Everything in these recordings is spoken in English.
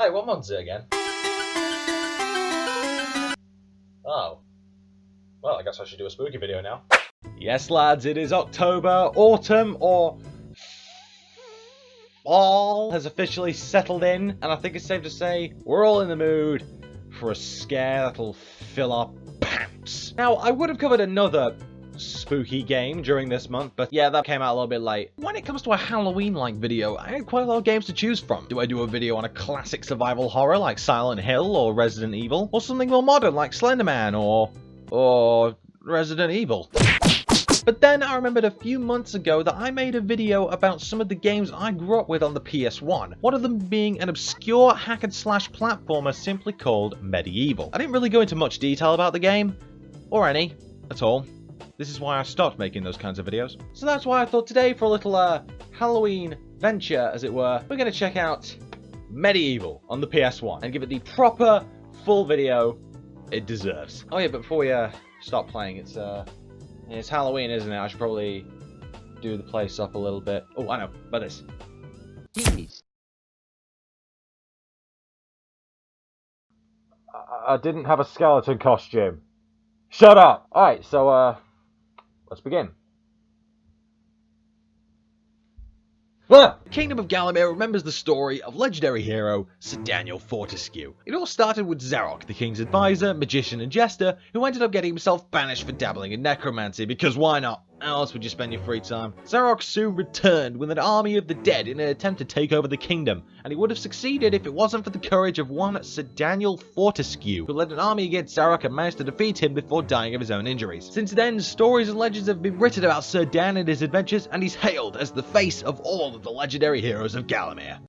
Hey, what month is it again? Oh. Well, I guess I should do a spooky video now. Yes, lads, it is October. Autumn, or fall, has officially settled in, and I think it's safe to say we're all in the mood for a scare that'll fill our pants. Now, I would have covered another spooky game during this month, but yeah, that came out a little bit late. When it comes to a Halloween-like video, I had quite a lot of games to choose from. Do I do a video on a classic survival horror like Silent Hill or Resident Evil, or something more modern like Slenderman or Resident Evil? But then I remembered a few months ago that I made a video about some of the games I grew up with on the PS1, one of them being an obscure hack-and-slash platformer simply called Medieval. I didn't really go into much detail about the game, or any, at all. This is why I stopped making those kinds of videos. So that's why I thought today, for a little Halloween venture, as it were, we're going to check out Medieval on the PS1 and give it the proper, full video it deserves. Oh yeah, but before we start playing, it's Halloween, isn't it? I should probably do the place up a little bit. Oh, I know, about this. I didn't have a skeleton costume. Shut up! Alright, so, let's begin. The Kingdom of Gallowmere remembers the story of legendary hero Sir Daniel Fortescue. It all started with Zarok, the king's advisor, magician and jester, who ended up getting himself banished for dabbling in necromancy, because why not? How else would you spend your free time? Zarok soon returned with an army of the dead in an attempt to take over the kingdom, and he would have succeeded if it wasn't for the courage of one Sir Daniel Fortescue, who led an army against Zarok and managed to defeat him before dying of his own injuries. Since then, stories and legends have been written about Sir Dan and his adventures, and he's hailed as the face of all of the legendary heroes of Gallowmere.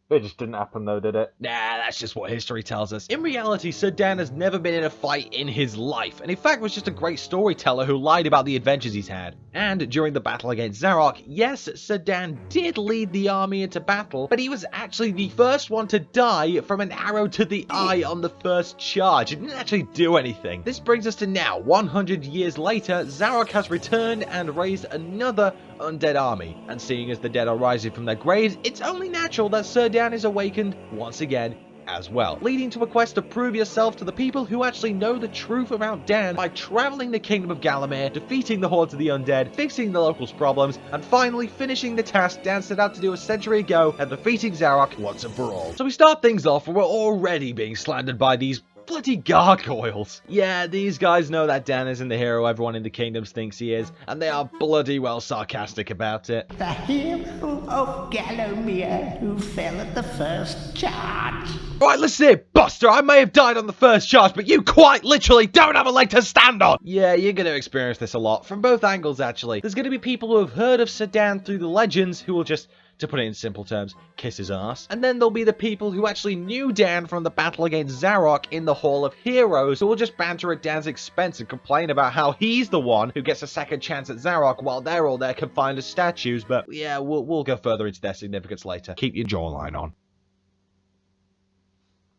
It just didn't happen though, did it? Nah, that's just what history tells us. In reality, Sir Dan has never been in a fight in his life, and in fact was just a great storyteller who lied about the adventures he's had. And during the battle against Zarok, yes, Sir Dan did lead the army into battle, but he was actually the first one to die from an arrow to the eye on the first charge. He didn't actually do anything. This brings us to now. 100 years later, Zarok has returned and raised another undead army, and seeing as the dead are rising from their graves, it's only natural that Sir Dan is awakened once again as well, leading to a quest to prove yourself to the people who actually know the truth about Dan by traveling the Kingdom of Gallowmere, defeating the hordes of the undead, fixing the locals' problems, and finally finishing the task Dan set out to do a century ago and defeating Zarok once and for all. So we start things off and we're already being slandered by these bloody gargoyles. Yeah, these guys know that Dan isn't the hero everyone in the kingdoms thinks he is, and they are bloody well sarcastic about it. The hero of Gallowmere who fell at the first charge. Right, listen here, Buster, I may have died on the first charge, but you quite literally don't have a leg to stand on! Yeah, you're gonna experience this a lot, from both angles actually. There's gonna be people who have heard of Sir Dan through the legends who will just, to put it in simple terms, kiss his ass. And then there'll be the people who actually knew Dan from the battle against Zarok in the Hall of Heroes who will just banter at Dan's expense and complain about how he's the one who gets a second chance at Zarok while they're all there confined as statues. But yeah, we'll go further into their significance later. Keep your jawline on.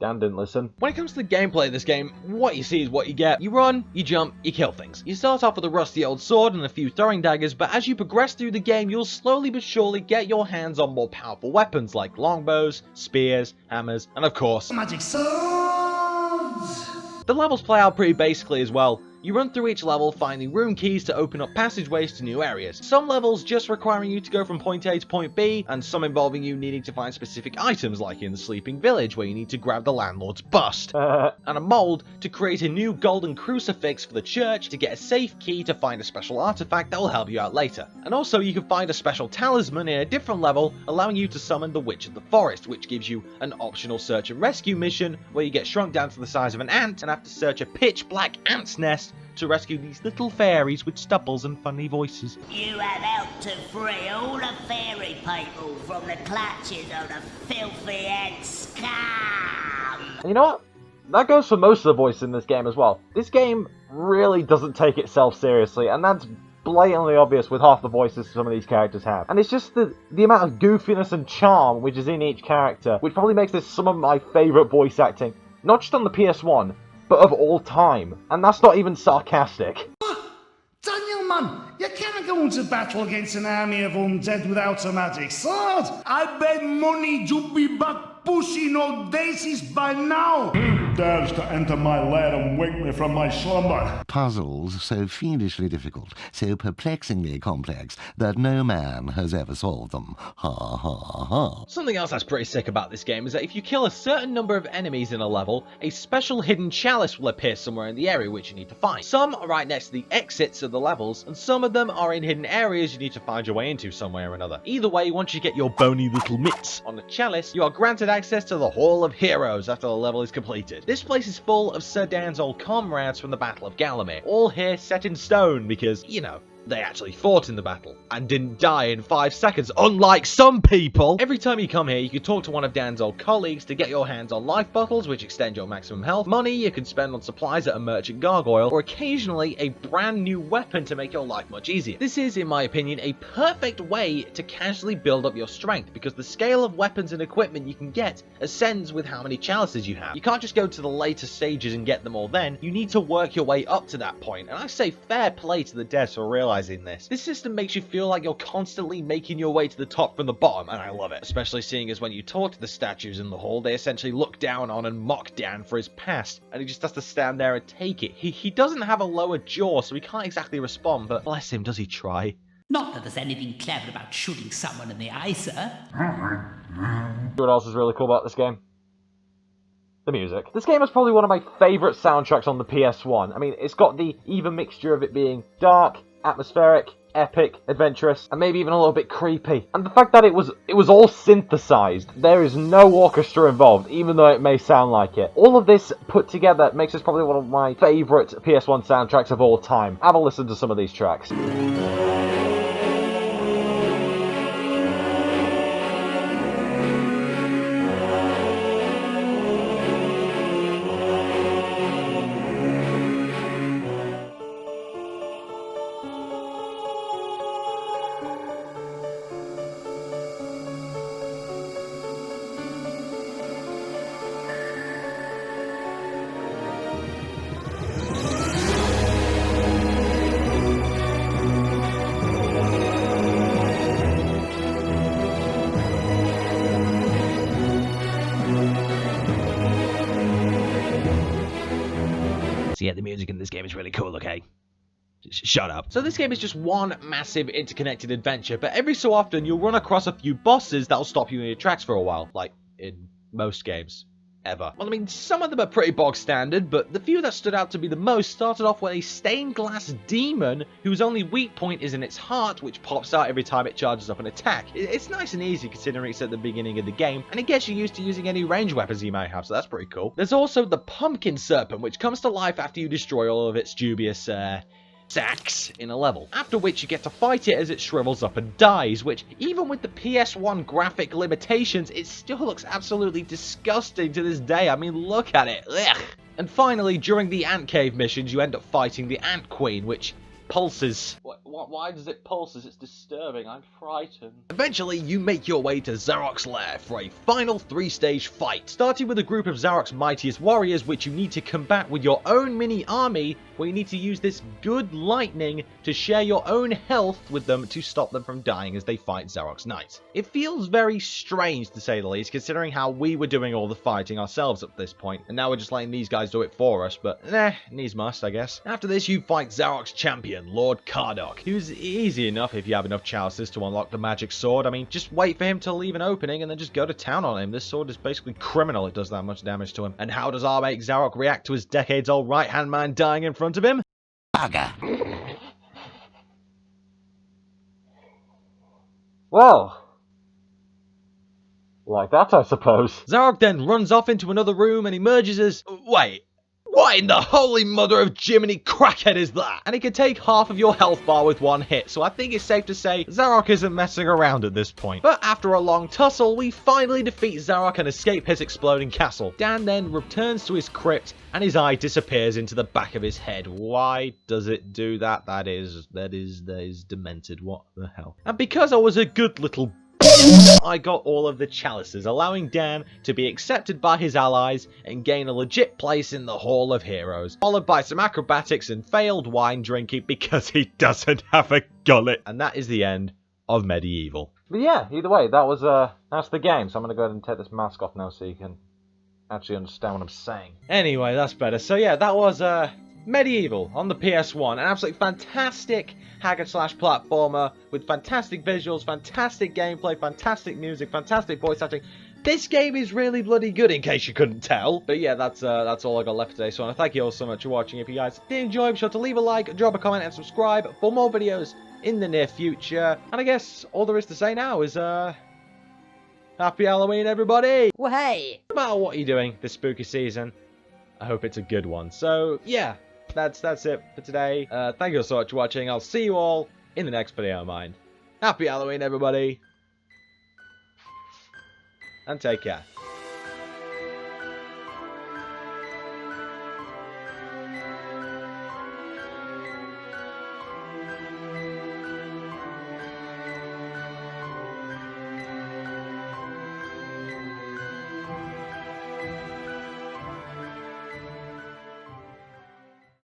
Dan didn't listen. When it comes to the gameplay of this game, what you see is what you get. You run, you jump, you kill things. You start off with a rusty old sword and a few throwing daggers, but as you progress through the game, you'll slowly but surely get your hands on more powerful weapons like longbows, spears, hammers, and of course, Magic swords! the levels play out pretty basically as well. You run through each level finding room keys to open up passageways to new areas. Some levels just requiring you to go from point A to point B, and some involving you needing to find specific items like in the Sleeping Village where you need to grab the landlord's bust. And a mold to create a new golden crucifix for the church to get a safe key to find a special artifact that will help you out later. And also you can find a special talisman in a different level allowing you to summon the Witch of the Forest, which gives you an optional search and rescue mission where you get shrunk down to the size of an ant and have to search a pitch black ant's nest to rescue these little fairies with stubbles and funny voices. You have helped to free all the fairy people from the clutches of the filthy ant scum. You know what? That goes for most of the voices in this game as well. This game really doesn't take itself seriously, and that's blatantly obvious with half the voices some of these characters have. And it's just the amount of goofiness and charm which is in each character, which probably makes this some of my favourite voice acting, not just on the PS1, but of all time. And that's not even sarcastic. Daniel, man, You cannot go into battle against an army of undead without a magic sword. I bet money you be back pushing old daisies by now. Who dares to enter my lair and wake me from my slumber? Puzzles so fiendishly difficult, so perplexingly complex, that no man has ever solved them. Ha ha ha. Something else that's pretty sick about this game is that if you kill a certain number of enemies in a level, a special hidden chalice will appear somewhere in the area which you need to find. Some are right next to the exits of the levels, and some of them are in hidden areas you need to find your way into some way or another. Either way, once you get your bony little mitts on the chalice, you are granted access to the Hall of Heroes after the level is completed. This place is full of Sir Dan's old comrades from the Battle of Gallowmere, all here set in stone because, you know, they actually fought in the battle and didn't die in 5 seconds, unlike some people. Every time you come here, you can talk to one of Dan's old colleagues to get your hands on life bottles, which extend your maximum health, money you can spend on supplies at a merchant gargoyle, or occasionally a brand new weapon to make your life much easier. This is, in my opinion, a perfect way to casually build up your strength, because the scale of weapons and equipment you can get ascends with how many chalices you have. You can't just go to the later stages and get them all then, you need to work your way up to that point, and I say fair play to the devs for realizing this. This system makes you feel like you're constantly making your way to the top from the bottom, and I love it. Especially seeing as when you talk to the statues in the hall, they essentially look down on and mock Dan for his past, and he just has to stand there and take it. He doesn't have a lower jaw, so he can't exactly respond, but bless him, does he try? Not that there's anything clever about shooting someone in the eye, sir. You know what else is really cool about this game? The music. This game is probably one of my favourite soundtracks on the PS1. I mean, it's got the even mixture of it being dark, atmospheric, epic, adventurous, and maybe even a little bit creepy. And the fact that it was all synthesized. There is no orchestra involved, even though it may sound like it. All of this put together makes this probably one of my favorite PS1 soundtracks of all time. Have a listen to some of these tracks. So yeah, the music in this game is really cool, okay? Shut up. So this game is just one massive interconnected adventure, but every so often you'll run across a few bosses that'll stop you in your tracks for a while, like in most games. Ever. Well, I mean, some of them are pretty bog standard, but the few that stood out to be the most started off with a stained glass demon whose only weak point is in its heart, which pops out every time it charges up an attack. It's nice and easy considering it's at the beginning of the game, and it gets you used to using any range weapons you might have, so that's pretty cool. There's also the pumpkin serpent, which comes to life after you destroy all of its dubious, sacks in a level, after which you get to fight it as it shrivels up and dies, which, even with the PS1 graphic limitations, it still looks absolutely disgusting to this day. I mean, look at it. Ugh. And finally, during the ant cave missions, you end up fighting the ant queen, which pulses. Why does it pulses? It's disturbing. I'm frightened. Eventually, you make your way to Zarok's lair for a final 3-stage fight, starting with a group of Zarok's mightiest warriors, which you need to combat with your own mini army, where you need to use this good lightning to share your own health with them to stop them from dying as they fight Zarok's knight. It feels very strange, to say the least, considering how we were doing all the fighting ourselves at this point, and now we're just letting these guys do it for us, but needs must, I guess. After this, you fight Zarok's champion, Lord Kardok, who's easy enough if you have enough chalices to unlock the magic sword. I mean, just wait for him to leave an opening and then just go to town on him. This sword is basically criminal, it does that much damage to him. And how does our mate Zarok react to his decades-old right-hand man dying in front of him? Bugger. Well, like that, I suppose. Zarok then runs off into another room and emerges as... Wait. What in the holy mother of Jiminy crackhead is that? And he can take half of your health bar with one hit, so I think it's safe to say Zarok isn't messing around at this point. But after a long tussle, we finally defeat Zarok and escape his exploding castle. Dan then returns to his crypt, and his eye disappears into the back of his head. Why does it do that? That is demented. What the hell? And because I was a good little I got all of the chalices, allowing Dan to be accepted by his allies and gain a legit place in the Hall of Heroes, followed by some acrobatics and failed wine drinking because he doesn't have a gullet. And that is the end of Medieval. But yeah, either way, that's the game. So I'm going to go ahead and take this mask off now so you can actually understand what I'm saying. Anyway, that's better. So yeah, that was Medieval on the PS1. An absolutely fantastic hack-and-slash platformer with fantastic visuals, fantastic gameplay, fantastic music, fantastic voice acting. This game is really bloody good, in case you couldn't tell. But yeah, that's all I got left today. So I want to thank you all so much for watching. If you guys did enjoy, be sure to leave a like, drop a comment, and subscribe for more videos in the near future. And I guess all there is to say now is happy Halloween, everybody! Well, hey! No matter what you're doing this spooky season, I hope it's a good one. So yeah, that's it for today. Thank you all so much for watching. I'll see you all in the next video of mine. Happy Halloween, everybody! And take care.